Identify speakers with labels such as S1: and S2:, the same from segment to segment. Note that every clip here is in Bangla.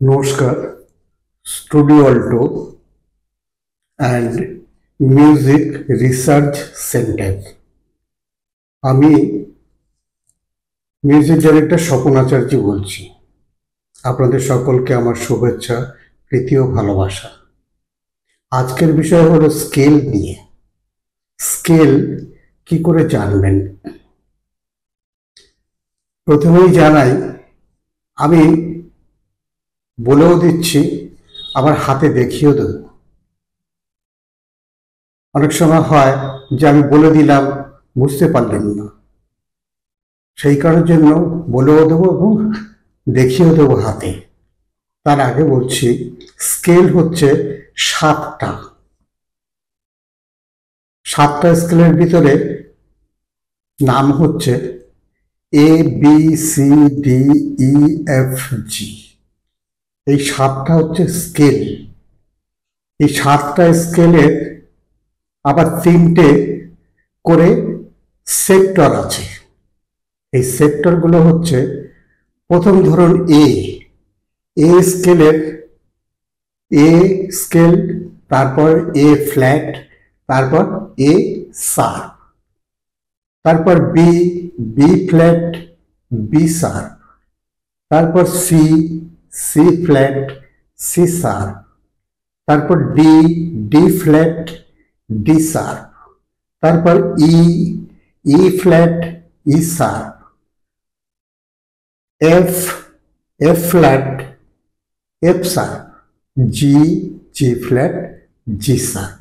S1: নমস্কার, studio Alto and music research centre. আমি মিউজিক ডাইরেক্টর স্বপন আচার্য বলছি। আপনাদের সকলকে আমার শুভেচ্ছা, প্রীতি ও ভালোবাসা। আজকের বিষয় হলো স্কেল নিয়ে। স্কেল কি করে জানবেন? প্রথমেই জানাই, আমি বলেও দিচ্ছি, আবার হাতে দেখিয়েও দেব। অনেক সময় হয় যে আমি বলে দিলাম, বুঝতে পারলেন না, সেই কারণের জন্য বলেও দেবো এবং দেখিয়েও দেবো হাতে। তার আগে বলছি, স্কেল হচ্ছে সাতটা স্কেলের ভিতরে নাম হচ্ছে A B C D E F G. এই সাতটা হচ্ছে স্কেল। এই সাতটা স্কেলের আবার তিনটে করে সেক্টর আছে। এই সেক্টরগুলো হচ্ছে, প্রথম ধরুন এ স্কেলের এ স্কেল, তারপর এ ফ্ল্যাট, তারপর এ শার্প, তারপর বি ফ্ল্যাট, বি শার্প, তারপর সি ফ্ল্যাট, সি শার্প, তারপর ডি ফ্ল্যাট, ডি শার্প, তারপর E flat, E sharp, F flat, F sharp, G flat, G sharp.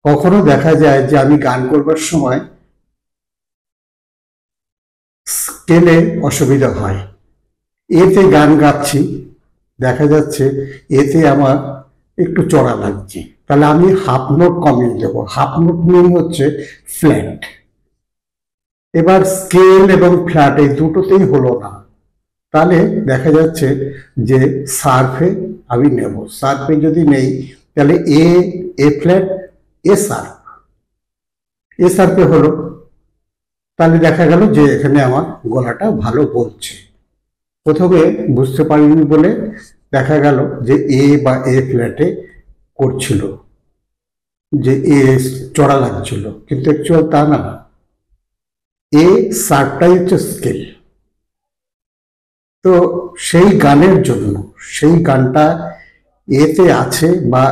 S1: কখনো দেখা যায় যে আমি গান করবার সময় স্কেলে অসুবিধা হয়। এতে গান গাচ্ছি, দেখা যাচ্ছে এতে আমার একটু চড়া লাগছে, তাহলে আমি হাফ নোট কমিয়ে দেবো। হাফ নোট মিন হচ্ছে ফ্ল্যাট। এবার স্কেল এবং ফ্ল্যাট এই দুটোতেই হলো না, তাহলে দেখা যাচ্ছে যে শার্পে আমি নেব। শার্পে যদি নেই, তাহলে এ ফ্ল্যাট, এ শার্পে হলো, তাহলে দেখা গেল যে এখানে আমার গলাটা ভালো বলছে। প্রথমে বুঝতে পারিনি বলে দেখা গেল যে এ বা এ ফ্ল্যাটে করছিল, যে এ চড়া লাগছিল, কিন্তু অ্যাকচুয়াল তা না। এ শার্পটাই হচ্ছে স্কেল। তো সেই গানের জন্য, সেই গানটা এতে আছে বা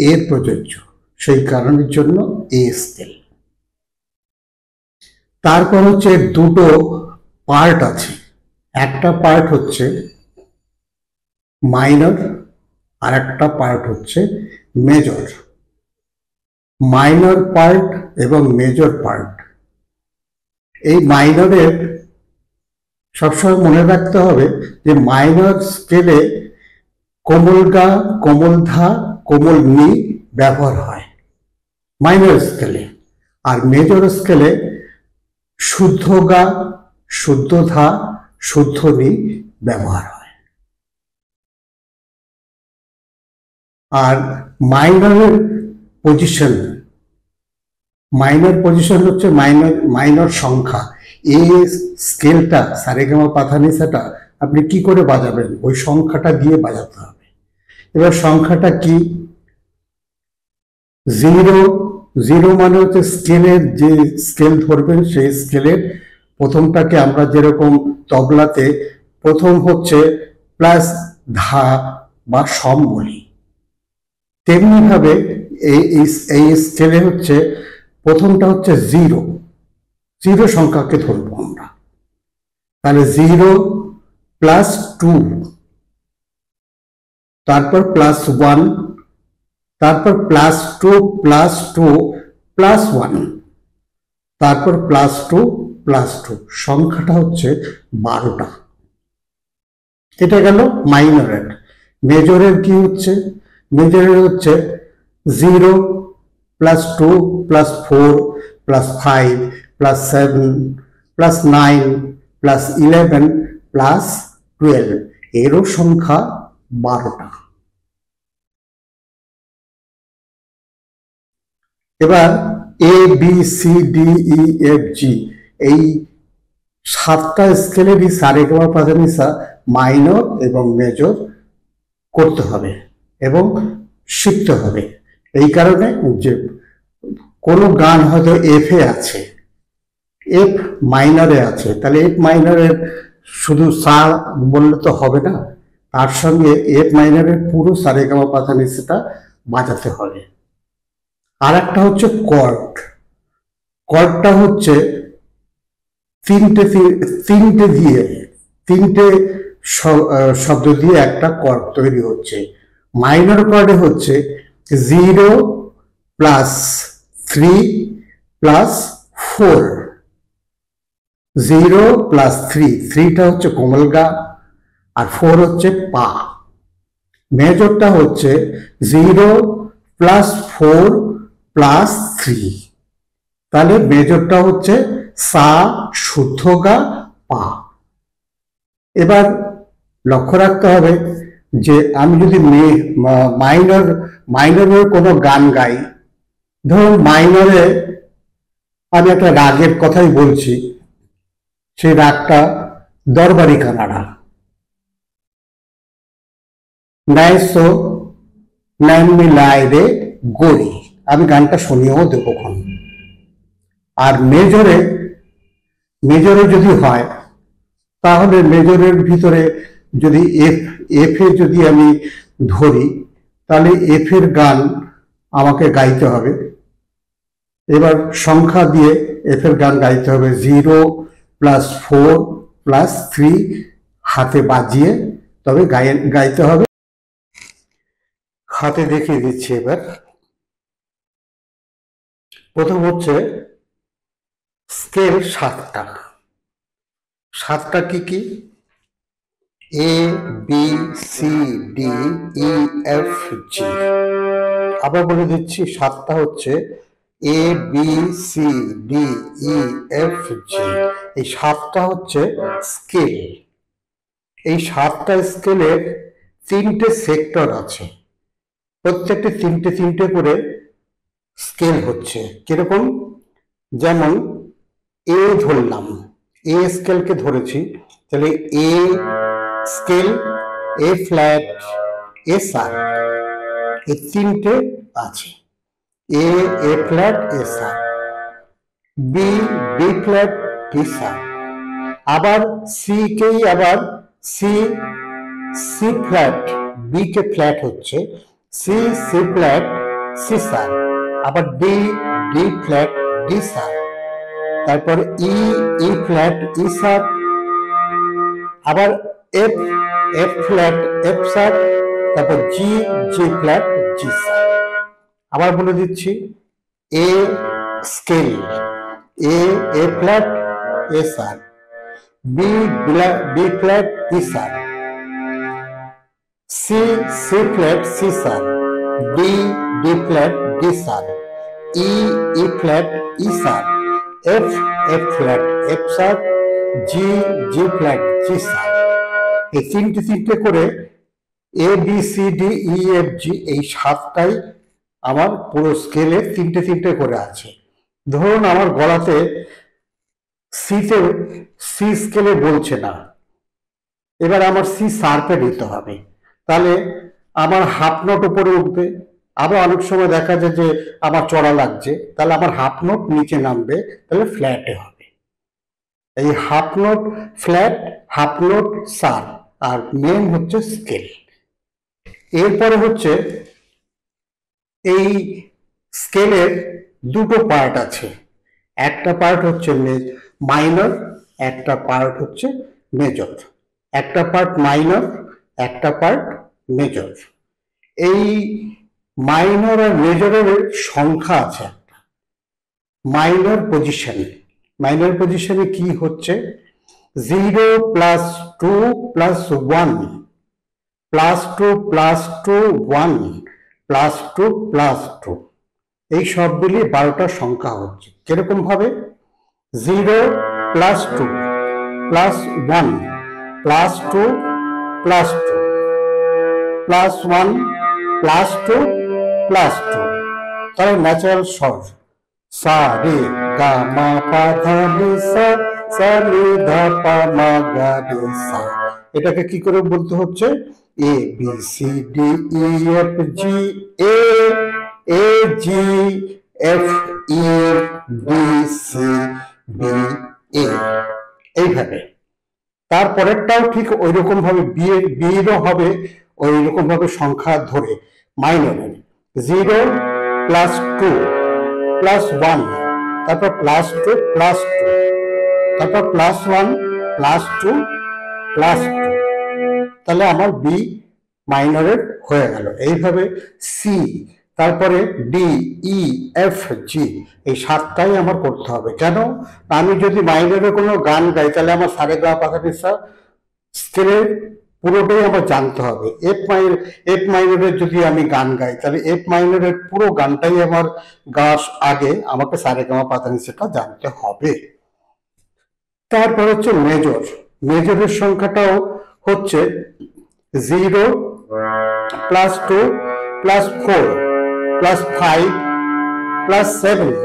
S1: এর প্রযোজ্য, সেই কারণের জন্য এ স্কেল। তারপর হচ্ছে দুটো পার্ট আছে। একটা পার্ট হচ্ছে মাইনর, আর একটা পার্ট হচ্ছে মেজর। মাইনর পার্ট এবং মেজর পার্ট, এই মাইনরের সবসময় মনে রাখতে হবে যে মাইনর স্কেলে কোমল গা, কোমল ধা, কোমল নি ব্যবহার হয় মাইনর স্কেলে। আর মেজর স্কেলে শুদ্ধ গা, শুদ্ধ ধা, শুদ্ধ নি ব্যবহার হয়। আর মাইনরের পজিশন, হচ্ছে মাইনর সংখ্যা। এই স্কেলটা সারেগামা পাধানিসাটা আপনি কি করে বাজাবেন? ওই সংখ্যাটা দিয়ে বাজাতে হবে। এবার সংখ্যাটা কি? জিরো মানে হচ্ছে স্কেলের, যে স্কেল ধরবেন সেই স্কেলের প্রথমটাকে আমরা যেরকম তবলাতে প্রথম হচ্ছে প্লাস ধা বা সম বলি, তেমনি ভাবে এই স্কেলে হচ্ছে প্রথমটা হচ্ছে জিরো সংখ্যাকে ধরবো আমরা। তাহলে 0 +2, তারপর +1, তারপর +2 +2 +1, তারপর +2 +2, সংখ্যাটা হচ্ছে 12টা। এটা গেল মাইনরের। মেজরের কি হচ্ছে? মেজরের হচ্ছে 0 +2 +4 +5 +7 +9 +11 +12, এরও সংখ্যা 12টা। এবার এ B C D E F G, এই সাতটা স্কেলেরই সারেগামা পাধানিসা মাইনর এবং মেজর করতে হবে এবং শিখতে হবে। এই কারণে যে কোনো গান হয়তো এফ এ আছে, এফ মাইনরে আছে, তাহলে এফ মাইনরের শুধু সা বললে তো হবে না, তার সঙ্গে এফ মাইনরের পুরো সারেগামাপাধানিসাটা বাজাতে হবে। আর একটা হচ্ছে কর্ড। কর্ডটা হচ্ছে তিনটে শব্দ দিয়ে একটা কর্ড তৈরি হচ্ছে। মাইনর কর্ডে হচ্ছে 0 প্লাস 3 প্লাস 4, 0 প্লাস 3টা হচ্ছে কোমল গা আর 4 হচ্ছে পা। মেজরটা হচ্ছে 0 প্লাস 4 প্লাস 3, তাহলে মেজরটা হচ্ছে সা শুদ্ধ গা পা। এবার লক্ষ্য রাখতে হবে যে আমি যদি মাইনরের কোনো গান গাই, ধরুন মাইনরে আমি একটা রাগের কথাই বলছি, সেই রাগটা দরবারি কানাডা, নাইসো নাইন মিলাই রে গড়ি, আমি গানটা শুনিয়েও দেবো। আর মেজরে যদি হয়, তাহলে মেজরের ভিতরে যদি এফ এ যদি আমি ধরি, তাহলে এফ এর গান আমাকে গাইতে হবে। এবার সংখ্যা দিয়ে এফ এর গান গাইতে হবে 0 প্লাস 4 প্লাস 3 হাতে বাজিয়ে তবে গাইতে হবে। হাতে দেখিয়ে দিচ্ছি। এবার প্রথম হচ্ছে স্কেল 7টা কি কি? A B C D E F G. আবার বলে দিচ্ছি, 7টা হচ্ছে A B C D E F G. এই 7টা হচ্ছে স্কেল। এই 7টা স্কেলের 3টে সেক্টর আছে, প্রত্যেকটি 3টে করে স্কেল হচ্ছে। কিরকম? যেমন এ ধরলাম, এ স্কেলকে ধরেছি, তাহলে এ স্কেল, এ ফ্ল্যাট, এ সার, এই 3টে আছে। এ flat, A sharp, B flat, B সার। আবার সি কেই আবার সি ফ্ল্যাট, বি কে ফ্ল্যাট হচ্ছে সি ফ্ল্যাট, সি সার। আবার ডি ফ্ল্যাট, ডি সার। তারপর ই ফ্ল্যাট, ই সার। আবার এফ ফ্ল্যাট, এফ সার। তারপর জি ফ্ল্যাট, জি সার। আবার বলে দিচ্ছি, A scale, A flat, A sharp, B flat, B sharp, C flat, C sharp, D flat, D sharp, E flat, E sharp, F flat, F sharp, G flat, G sharp. এই 3টে করে A B C D E F G, এই 7টাই আমার পুরো স্কেলে 3টে করে আছে। ধরুন আমার গলাতে সি স্কেলে বলছে না, এবার আমার সি শার্পে দিতে হবে, তাহলে আমার হাফ নোট উপরে উঠবে। আবার অনেক সময় দেখা যায় যে আমার চড়া লাগছে, তাহলে আমার হাফ নোট নিচে নামবে, তাহলে ফ্ল্যাটে হবে। এই half note flat, half note sharp, আর মেন হচ্ছে স্কেল। এরপরে হচ্ছে এই স্কেলের 2টো পার্ট আছে, একটা পার্ট হচ্ছে মাইনর, একটা পার্ট হচ্ছে মেজর। একটা পার্ট মাইনর, একটা পার্ট মেজর। এই মাইনর আর মেজরের সংখ্যা আছে একটা। মাইনর পজিশনে কি হচ্ছে? 0 plus 2 plus 1 plus 2 plus 2 1 plus 2 plus 2, এই সবগুলি 12টা সংখ্যা হচ্ছে। কিরকম ভাবে? 0 plus 2 plus 1 plus 2 plus 2 plus 1 plus 2 plus 2, তাহলে ন্যাচারাল স্বর সা রে গা মা পা ধা নি সা, সা রে ধা পা মা গা রে সা। এটাকে কি করে বলতে হচ্ছে? A B C D E F G A G F E D C B A, এইভাবে। তারপরেরটাও ঠিক ওই রকম ভাবে বিয়েরও হবে ওই রকম ভাবে সংখ্যা ধরে মাইনরের 0 প্লাস 2 প্লাস 1, তারপর প্লাস 2 প্লাস 2, তারপর প্লাস 1 প্লাস 2 প্লাস 2, তাহলে আমার বি মাইনরের হয়ে গেল। এইভাবে সি, তারপরে ডি ই এফ জি, এই 7টাই আমার করতে হবে। কেন? আমি যদি মাইনরে কোনো গান গাই তাহলে আমার সারে গা পাখা নিসা স্কেলের পুরোটাই আমার জানতে হবে। এফ মাইনরের যদি আমি গান গাই তাহলে এফ মাইনরের পুরো গানটাই আমার গাওয়ার আগে আমাকে সারে গামা পাতা নিচেটা জানতে হবে। তারপর হচ্ছে মেজর। মেজরের সংখ্যাটাও হচ্ছে 0 plus 2 plus 4 plus 5 plus 7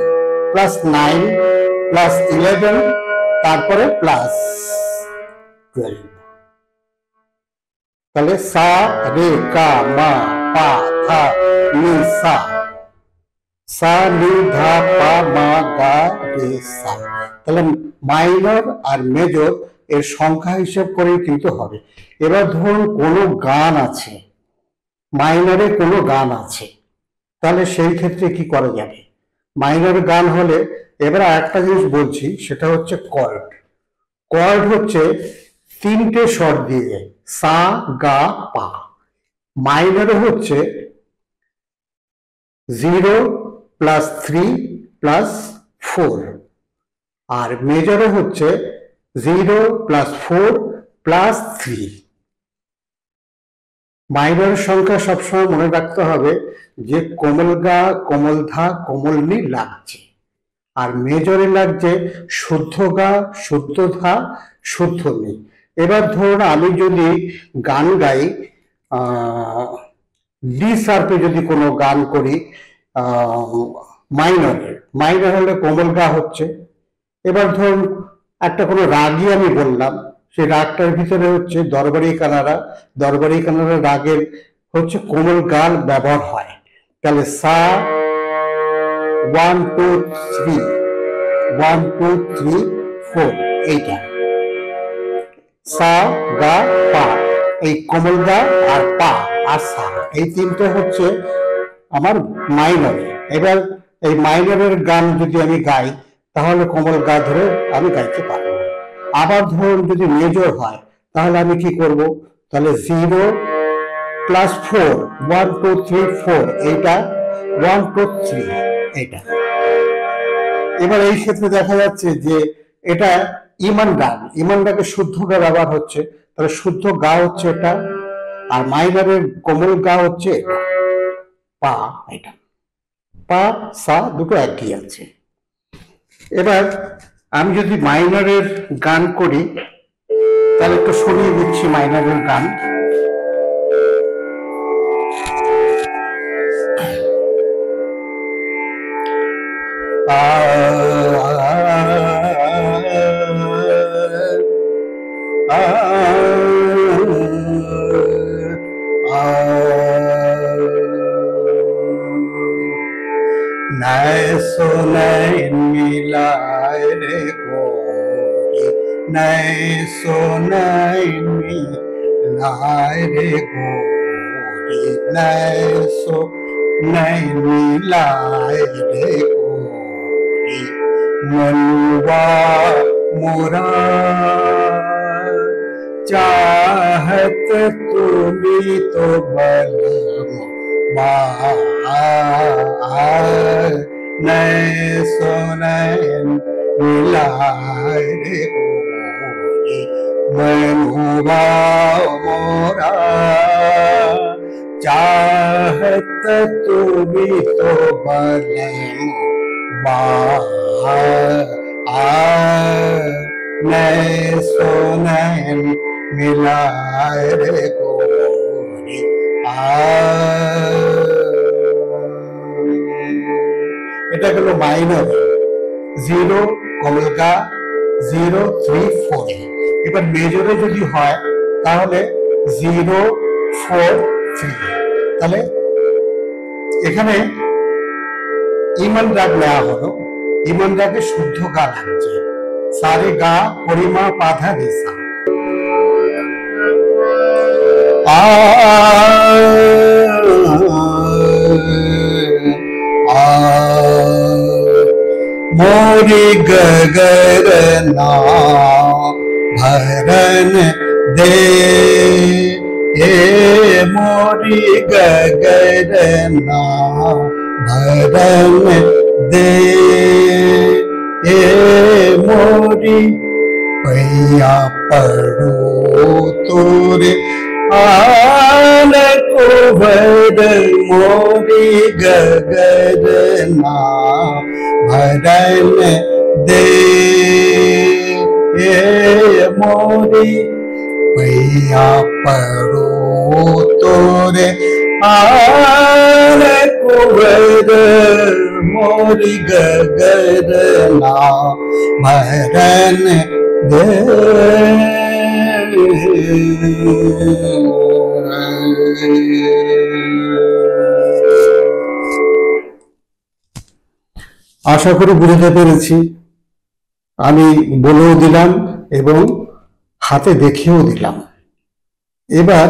S1: plus 9 plus 11, তারপরে প্লাস 12। তাহলে সা রে গা মা পা ধা নি সা, সা নি ধা পা মা গা রে সা। তাহলে মাইনর আর মেজর এর সংখ্যা হিসেব করেই কিন্তু হবে। এবার ধরুন কোনো গান আছে, মাইনরে কোনো গান আছে, তাহলে সেই ক্ষেত্রে কি করা যাবে? মাইনর গান হলে এবার আরেকটা জিনিস বলছি, সেটা হচ্ছে কর্ড। কর্ড হচ্ছে 3টে স্বর দিয়ে সা গা পা। মাইনরে হচ্ছে 0 প্লাস 3 প্লাস 4, আর মেজরে হচ্ছে 0 প্লাস 4 প্লাস 3। মাইনর সংখ্যা সবসময় মনে রাখতে হবে যে কোমল গা, কোমল ধা, কোমল নি লাগছে, আর মেজরে লাগছে শুদ্ধ গা, শুদ্ধ ধা, শুদ্ধ নি। এবার ধরুন আমি যদি গান গাই ডি শার্পে, যদি কোনো গান করি মাইনর হলে কোমল গা হচ্ছে। এবার ধরুন একটা কোনো রাগই আমি বললাম, সেই রাগটার ভিতরে হচ্ছে দরবারি কানাড়া, দরবারি কানাড়া রাগের হচ্ছে কোমল গান ব্যবহার হয়। তাহলে সা 1 2 3 1 2 3 4, এইটা সা গা পা, এই কোমল গা আর পা আর সা, এই 3টে হচ্ছে আমার মাইনরে। এবার এই মাইনরের গান যদি আমি গাই তাহলে কোমল গা ধরে আমি গাইতে পারবো। আবার ধরুন যদি মেজর হয় তাহলে আমি কি করব? তাহলে 0 প্লাস 4 1 2 3 4, এইটা 1 2 3, এইটা। এবার এই ক্ষেত্রে দেখা যাচ্ছে যে এটা ইমান গান, ইমান গাকে শুদ্ধ গা ব্যবহার হচ্ছে, তাহলে শুদ্ধ গা হচ্ছে এটা, আর মাইনরের কোমল গা হচ্ছে এটা পা, এটা পা সা দুটো একই আছে। এবার আমি যদি মাইনরের গান করি তাহলে একটু শুনিয়ে দিচ্ছি মাইনরের গান। নাই সোনাই মিলায় রে গোরি, নাই সোনাই মিলায় রে গোরি, নাই সোনাই মিলায় রে গোরি, মনুয়া মোরা चाहत তুমি তো বলম नै सुनैन मिलाय रे गोरी, मनुआ मोरा चाहत তুমি তো बलम नै सुनैन मिलाय रे गोरी। এটা গেল মাইনর 0 কমলকা 0 3 4। এবার মেজরে যদি হয় তাহলে 0 4 3। তাহলে এখানে ইমান রাগ নেওয়া হলো, ইমান রাগে শুদ্ধ গা লাগছে, সারে গা পরিমা পাধা রেসা। मोरी गगरना भरन दे, मोरी गगरना भरन दे, मोरी पैया पड़ो तोरे आन कुंवर, मोरी गगरना भरन दे, मोरी पैया पड़ो तोरे आन कुंवर, मोरी गगरना भरन दे। আশা করি বুঝতে পেরেছি। আমি বলেও দিলাম এবং হাতে দেখিয়েও দিলাম। এবার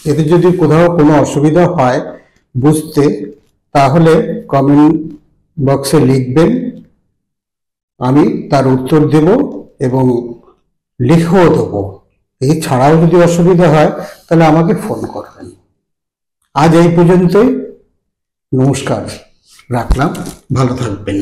S1: এতে যদি কোথাও কোনো অসুবিধা হয় বুঝতে, তাহলে কমেন্ট বক্সে লিখবেন, আমি তার উত্তর দেব এবং লিখেও দেবো। এছাড়াও যদি অসুবিধা হয় তাহলে আমাকে ফোন করবেন। আজ এই পর্যন্তই, নমস্কার, রাখলাম, ভালো থাকবেন।